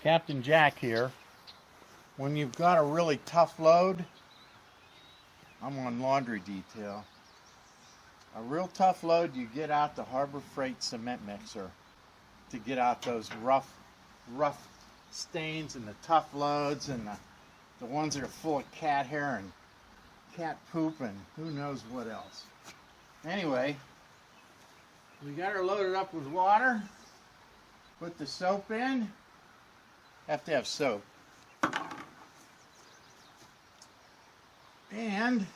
Captain Jack here. When you've got a really tough load, I'm on laundry detail. A real tough load, you get out the Harbor Freight cement mixer to get out those rough stains and the tough loads and the ones that are full of cat hair and cat poop and who knows what else. Anyway, we got her loaded up with water. Put the soap in. Have to have soap. And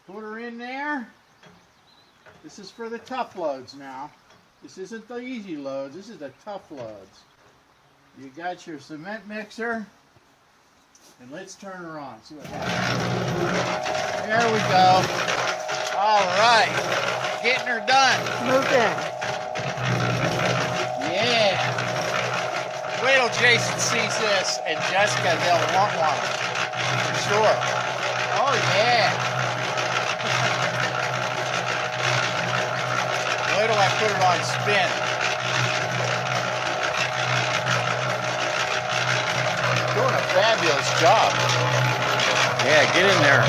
put her in there. This is for the tough loads now. This isn't the easy loads, this is the tough loads. You got your cement mixer, and let's turn her on, see what happens. There we go. All right, getting her done. Move in. Yeah. Wait till Jason sees this, and Jessica, they'll want one, for sure. Oh yeah. Wait till I put it on spin. Doing a fabulous job. Yeah, get in there.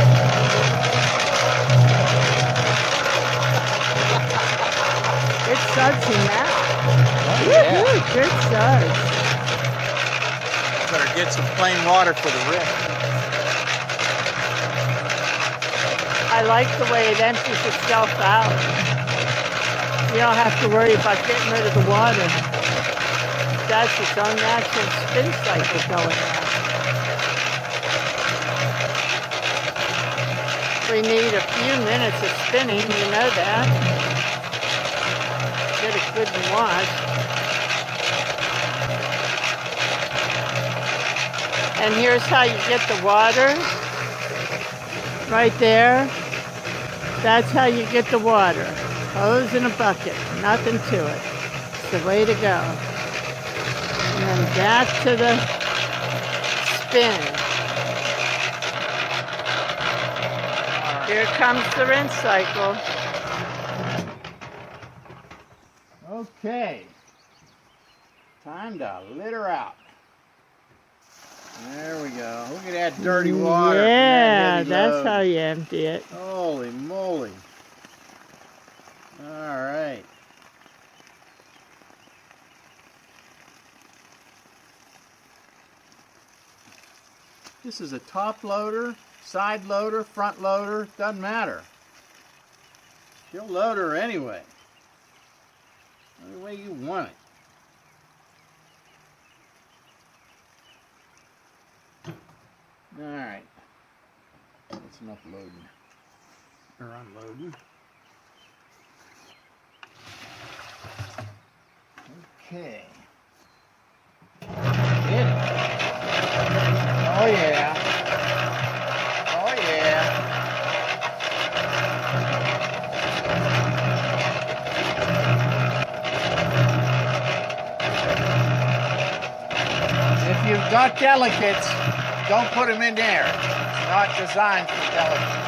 It's sudsy now. Oh, yeah. Woo-hoo, good suds. Better get some plain water for the rim. I like the way it empties itself out. You don't have to worry about getting rid of the water. That's its own natural spin cycle going on. We need a few minutes of spinning, you know that. Get it good and washed. And here's how you get the water. Right there. That's how you get the water. Hose in a bucket, nothing to it. It's the way to go. And then back to the spin. Here comes the rinse cycle. Okay. Time to let her out. There we go. Look at that dirty water. Yeah, that's how you empty it. Holy moly. All right. This is a top loader, side loader, front loader, doesn't matter. She'll load her anyway. Any way you want it. All right. That's enough loading. Or unloading. Okay. Get it. Oh yeah. Oh yeah. If you've got delicates, don't put them in there. It's not designed for delicates.